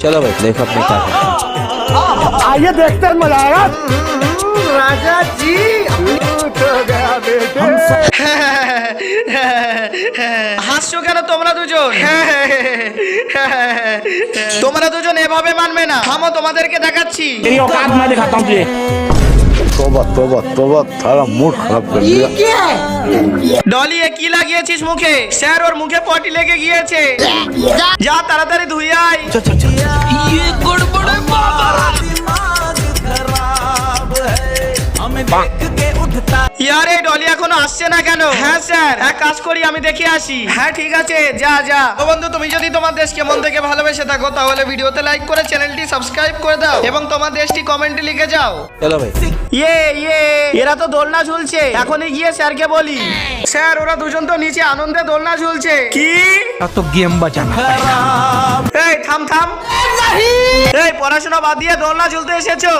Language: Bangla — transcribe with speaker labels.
Speaker 1: चलो भाई देखो अपने क्या करते हैं।
Speaker 2: आइए देखते हैं मजा आएगा।
Speaker 3: রাজা জি হাসছো কেন তোমরা দুজন? তোমরা দুজন এভাবে মানবে না, থামো তোমাদেরকে দেখাচ্ছি।
Speaker 2: तेरी औकात मैं दिखाता हूँ तुझे।
Speaker 4: तोबा तोबा तोबा थारा मूड खराब कर दिया।
Speaker 3: ডলি এ কি লাগিয়েছিস মুখে? স্যার ওর মুখে পটি লেগে গিয়েছে, যা তাড়াতাড়ি ধুই আয়। ইয়ার এই ডলি এখনো আসছে না কেন? হ্যাঁ স্যার, এক কাজ করি আমি দেখে আসি। হ্যাঁ ঠিক আছে, যা যা। তো বন্ধু, তুমি যদি তোমার দেশকে মন থেকে ভালোবেসে থাকো তাহলে ভিডিওতে লাইক করে চ্যানেলটি সাবস্ক্রাইব করে দাও এবং তোমার দেশটি কমেন্টে লিখে যাও।
Speaker 1: चलो भाई
Speaker 3: ইয়ে এরা তো দোলনা ঝুলছে, এখনই গিয়ে স্যারকে বলি। স্যার ওরা দুজন তো নিচে আনন্দে দোলনা ঝুলছে। কি?
Speaker 2: तो गेम बचाना।
Speaker 3: এই থাম থাম, এই পড়াশোনা বাদ দিয়ে দোলনা ঝুলতে এসেছো?